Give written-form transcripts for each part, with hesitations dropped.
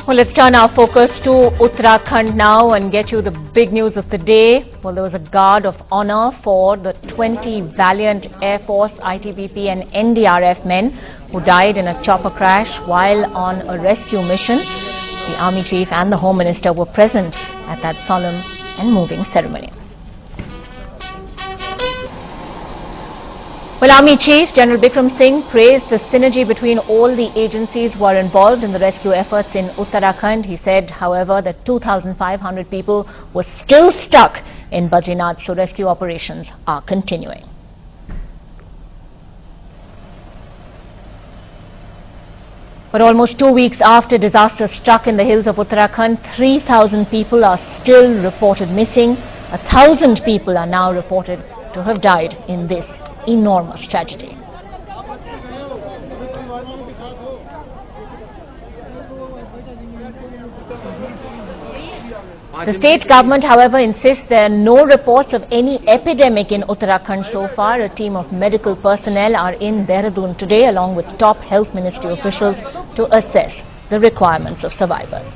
Well, let's turn our focus to Uttarakhand now and get you the big news of the day. Well, there was a guard of honor for the 20 valiant Air Force, ITBP and NDRF men who died in a chopper crash while on a rescue mission. The Army Chief and the Home Minister were present at that solemn and moving ceremony. Well, Army Chief General Bikram Singh praised the synergy between all the agencies who are involved in the rescue efforts in Uttarakhand. He said, however, that 2,500 people were still stuck in Badrinath, so rescue operations are continuing. But almost 2 weeks after disaster struck in the hills of Uttarakhand, 3,000 people are still reported missing. 1,000 people are now reported to have died in this enormous tragedy. The state government, however, insists there are no reports of any epidemic in Uttarakhand so far. A team of medical personnel are in Dehradun today along with top health ministry officials to assess the requirements of survivors.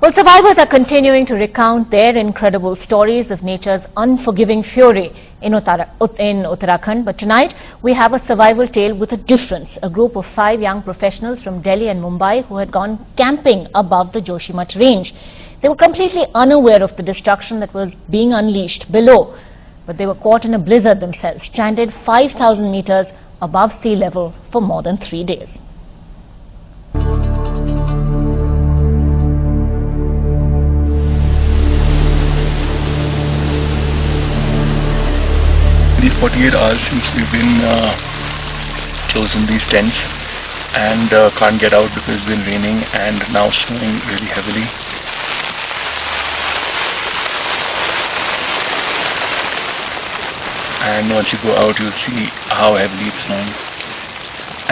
Well, survivors are continuing to recount their incredible stories of nature's unforgiving fury in Uttarakhand. But tonight, we have a survival tale with a difference. A group of 5 young professionals from Delhi and Mumbai who had gone camping above the Joshimath range. They were completely unaware of the destruction that was being unleashed below. But they were caught in a blizzard themselves, stranded 5,000 meters above sea level for more than 3 days. The 48 hours since we've been closed in these tents and can't get out because it's been raining and now snowing really heavily. And once you go out, you'll see how heavily it's snowing.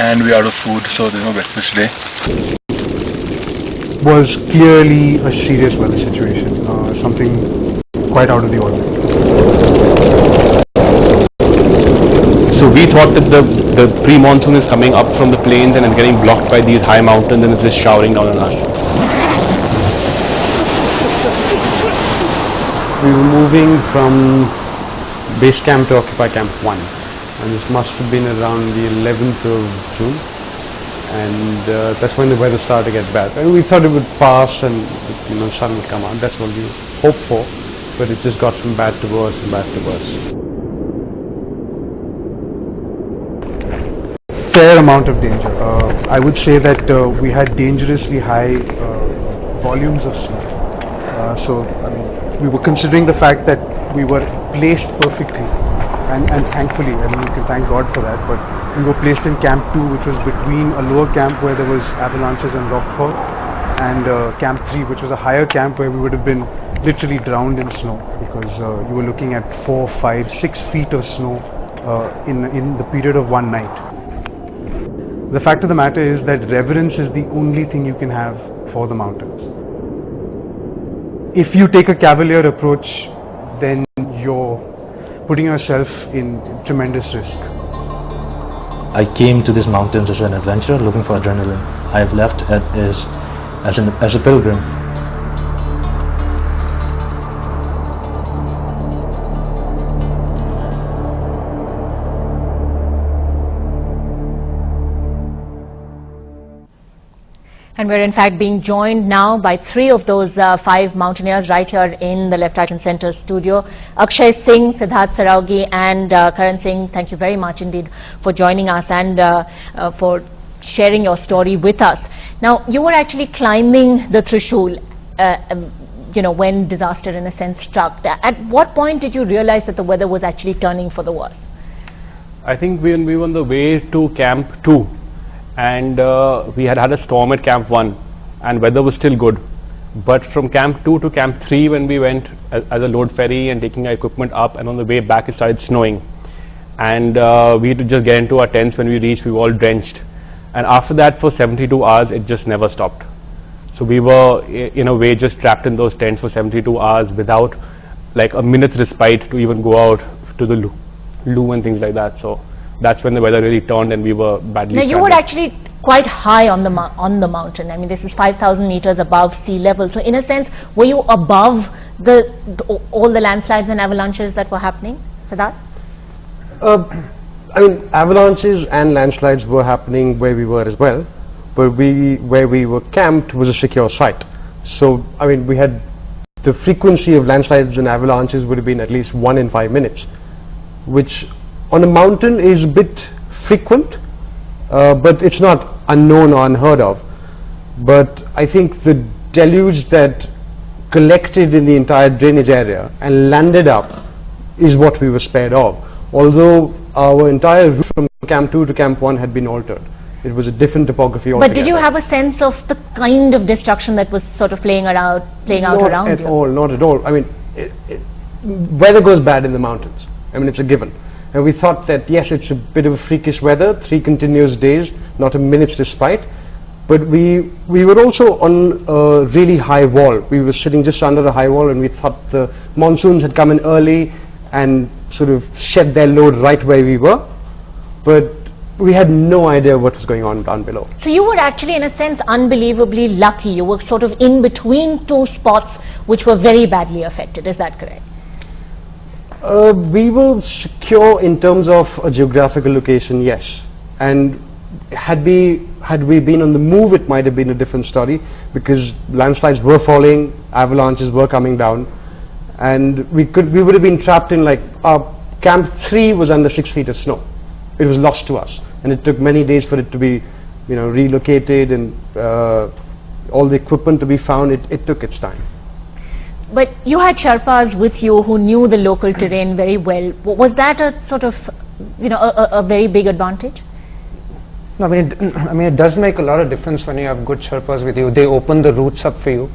And we're out of food, so there's no breakfast today. Was clearly a serious weather situation, something quite out of the ordinary. So we thought that the pre-monsoon is coming up from the plains and it's getting blocked by these high mountains and it's just showering down on us. We were moving from base camp to occupy camp 1, and this must have been around the 11th of June, and that's when the weather started to get bad. And we thought it would pass and the sun would come out. That's what we hoped for, but it just got from bad to worse and bad to worse. Fair amount of danger. I would say that we had dangerously high volumes of snow. So I mean, we were considering the fact that we were placed perfectly, and thankfully, I mean, you can thank God for that, but we were placed in camp 2, which was between a lower camp where there was avalanches and rockfall, and camp 3, which was a higher camp where we would have been literally drowned in snow, because you were looking at 4, 5, 6 feet of snow in the period of one night. The fact of the matter is that reverence is the only thing you can have for the mountains. If you take a cavalier approach, then you're putting yourself in tremendous risk. I came to these mountains as an adventurer looking for adrenaline. I have left as a pilgrim. And we're in fact being joined now by 3 of those 5 mountaineers right here in the Left, Right and Center studio. Akshay Singh, Siddharth Saraugi and Karan Singh, thank you very much indeed for joining us and for sharing your story with us. Now, you were actually climbing the Trisul, when disaster in a sense struck. At what point did you realize that the weather was actually turning for the worse? I think when we were on the way to camp 2, and we had a storm at camp 1 and weather was still good, but from camp 2 to camp 3, when we went as a load ferry and taking our equipment up, and on the way back it started snowing, and we had to just get into our tents. When we reached, we were all drenched, and after that for 72 hours it just never stopped. So we were in a way just trapped in those tents for 72 hours without like a minute's respite to even go out to the loo and things like that. So that's when the weather really turned and we were badly stranded. Now you were actually quite high on the mountain. I mean, this is 5,000 meters above sea level. So in a sense, were you above all the landslides and avalanches that were happening, Siddharth? I mean, avalanches and landslides were happening where we were as well, but where we were camped was a secure site. So, I mean, we had the frequency of landslides and avalanches would have been at least 1 in 5 minutes, which on a mountain is a bit frequent, but it's not unknown or unheard of. But I think the deluge that collected in the entire drainage area and landed up is what we were spared of. Although our entire route from Camp 2 to Camp 1 had been altered. It was a different topography altogether. But did you have a sense of the kind of destruction that was sort of playing out around you? Not at all. I mean, weather goes bad in the mountains. I mean, it's a given. And we thought that, yes, it's a bit of a freakish weather, 3 continuous days, not a minute's respite. But we were also on a really high wall. We were sitting just under a high wall, and we thought the monsoons had come in early and sort of shed their load right where we were. But we had no idea what was going on down below. So you were actually, in a sense, unbelievably lucky. You were sort of in between 2 spots which were very badly affected. Is that correct? We were secure in terms of a geographical location, yes. And had we been on the move, it might have been a different story, because landslides were falling, avalanches were coming down, and we would have been trapped in, like, Camp 3 was under 6 feet of snow. It was lost to us, and it took many days for it to be, relocated, and all the equipment to be found. It took its time. But you had Sherpas with you who knew the local terrain very well. Was that a sort of, a very big advantage? No, I mean, it does make a lot of difference when you have good Sherpas with you. They open the routes up for you.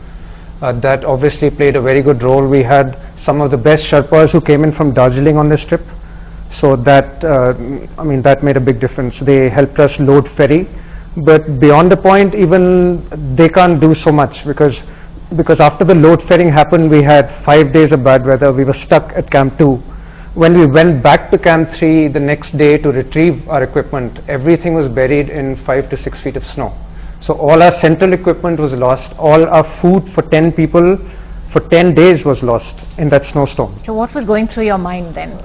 That obviously played a very good role. We had some of the best Sherpas who came in from Darjeeling on this trip. So that, that made a big difference. They helped us load ferry, but beyond the point, even they can't do so much, because after the load ferrying happened, we had 5 days of bad weather. We were stuck at Camp 2. When we went back to Camp 3 the next day to retrieve our equipment, everything was buried in 5 to 6 feet of snow. So all our central equipment was lost. All our food for 10 people for 10 days was lost in that snowstorm. So what was going through your mind then?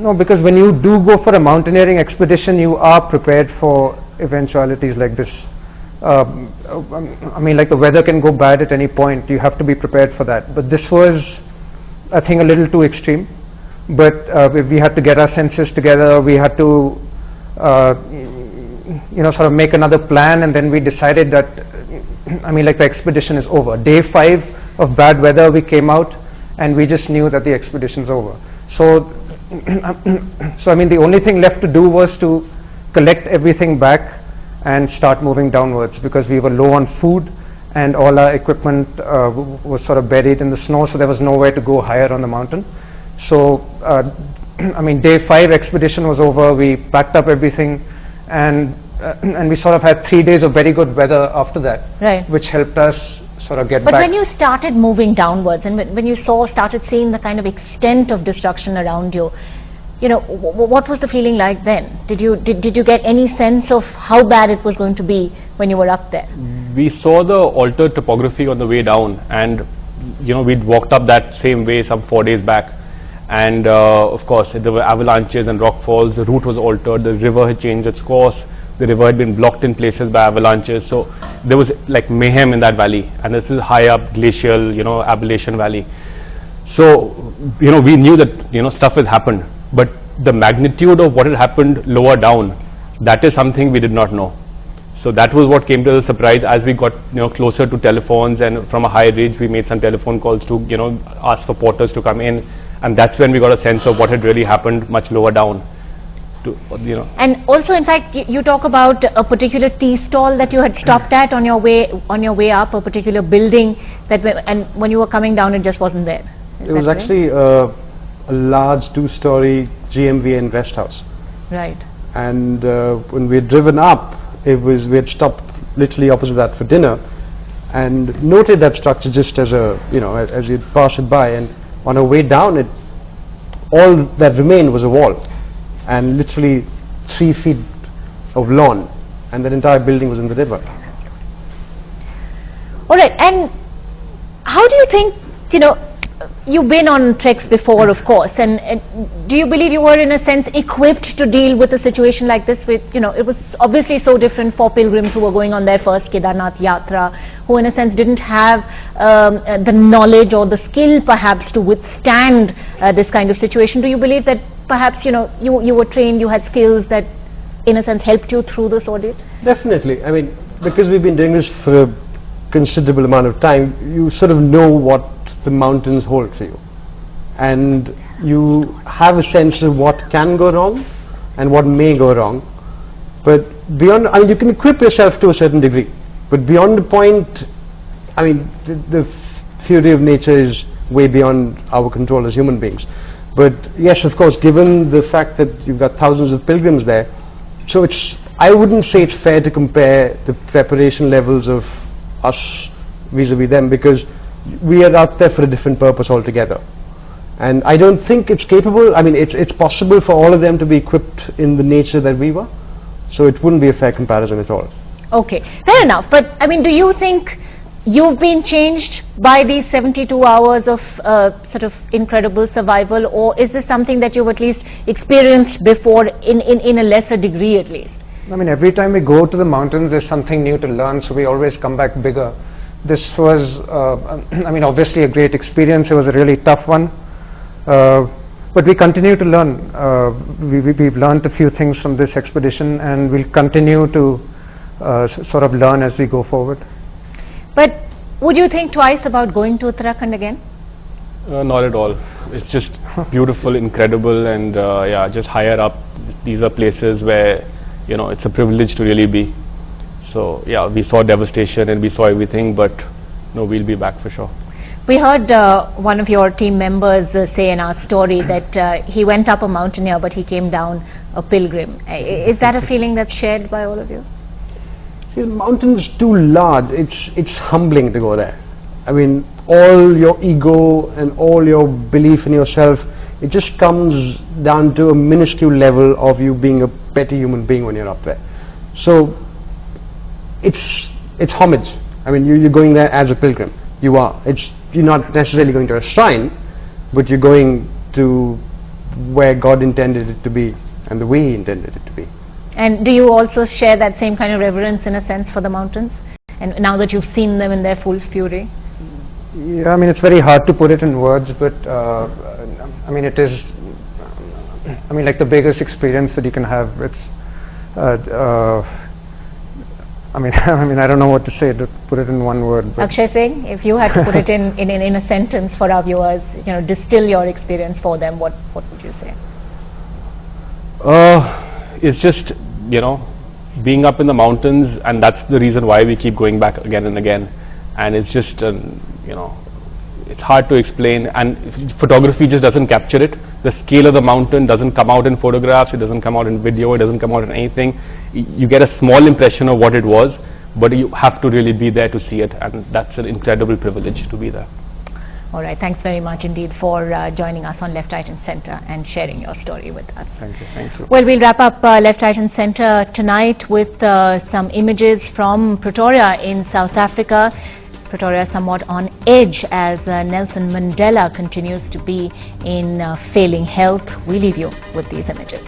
No, because when you do go for a mountaineering expedition, you are prepared for eventualities like this. Like the weather can go bad at any point. You have to be prepared for that. But this was, I think, a little too extreme. But we had to get our senses together. We had to, sort of make another plan, and then we decided that, the expedition is over. Day 5 of bad weather, we came out, and we just knew that the expedition's over. So, the only thing left to do was to collect everything back and start moving downwards, because we were low on food and all our equipment was sort of buried in the snow, so there was nowhere to go higher on the mountain. So, day 5 expedition was over. We packed up everything, and we sort of had 3 days of very good weather after that, right, which helped us sort of get back. But when you started moving downwards, and when you started seeing the kind of extent of destruction around you, what was the feeling like then? Did you get any sense of how bad it was going to be when you were up there? We saw the altered topography on the way down, and we'd walked up that same way some 4 days back, and of course there were avalanches and rock falls. The route was altered. The river had changed its course. The river had been blocked in places by avalanches, so there was like mayhem in that valley, and this is high up glacial, Appalachian Valley. So, we knew that, stuff had happened, but the magnitude of what had happened lower down, that is something we did not know. So that was what came to the surprise as we got, closer to telephones, and from a high ridge we made some telephone calls to, ask for porters to come in, and that's when we got a sense of what had really happened much lower down. And also, in fact, you talk about a particular tea stall that you had stopped at on your way up, a particular building and when you were coming down, it just wasn't there. It was actually a large 2-story GMVN rest house. Right. And when we had driven up, we had stopped literally opposite that for dinner, and noted that structure just as as you'd pass it by. And on our way down, all that remained was a wall, and literally 3 feet of lawn, and that entire building was in the river. All right, and how do you think, you've been on treks before, of course, and do you believe you were in a sense equipped to deal with a situation like this with, it was obviously so different for pilgrims who were going on their first Kedarnath Yatra, who in a sense didn't have the knowledge or the skill perhaps to withstand this kind of situation. Do you believe that perhaps, you were trained, you had skills that in a sense helped you through this ordeal? Definitely. I mean, because we've been doing this for a considerable amount of time, you sort of know what the mountains hold for you, and you have a sense of what can go wrong and what may go wrong. But beyond, I mean, you can equip yourself to a certain degree, but beyond the point, I mean, the theory of nature is way beyond our control as human beings. But yes, of course, given the fact that you've got thousands of pilgrims there, so I wouldn't say it's fair to compare the preparation levels of us vis-a-vis them, because we are out there for a different purpose altogether, and I don't think it's capable. I mean, it's possible for all of them to be equipped in the nature that we were, so it wouldn't be a fair comparison at all. Okay, fair enough. But I mean, do you think you've been changed by these 72 hours of sort of incredible survival, or is this something that you've at least experienced before in a lesser degree at least? I mean, every time we go to the mountains, there's something new to learn, so we always come back bigger. This was, I mean, obviously a great experience. It was a really tough one, but we continue to learn. We've learned a few things from this expedition, and we'll continue to sort of learn as we go forward. But would you think twice about going to Uttarakhand again? Not at all. It's just beautiful, incredible, and yeah, just higher up, these are places where it's a privilege to really be. So yeah, we saw devastation and we saw everything, but no, we'll be back for sure. We heard one of your team members say in our story that he went up a mountaineer but he came down a pilgrim. Is that a feeling that's shared by all of you? See, the mountain's too large. It's humbling to go there. I mean, all your ego and all your belief in yourself, it just comes down to a minuscule level of you being a petty human being when you're up there. So it's homage. I mean, you're going there as a pilgrim. You're not necessarily going to a shrine, but you're going to where God intended it to be and the way He intended it to be. And do you also share that same kind of reverence in a sense for the mountains? And now that you've seen them in their full fury? Yeah, I mean, it's very hard to put it in words, but I mean, it is, I mean, like the biggest experience that you can have. It's, I mean, I don't know what to say to put it in one word. But Akshay Singh, if you had to put it in a sentence for our viewers, distill your experience for them, what would you say? It's just, being up in the mountains, and that's the reason why we keep going back again and again. And it's just, it's hard to explain, and photography just doesn't capture it. The scale of the mountain doesn't come out in photographs, it doesn't come out in video, it doesn't come out in anything. You get a small impression of what it was, but you have to really be there to see it, and that's an incredible privilege to be there. All right, thanks very much indeed for joining us on Left, Right and Center and sharing your story with us. Thank you. Thank you. Well, we'll wrap up Left, Right and Center tonight with some images from Pretoria in South Africa. Pretoria somewhat on edge as Nelson Mandela continues to be in failing health. We leave you with these images.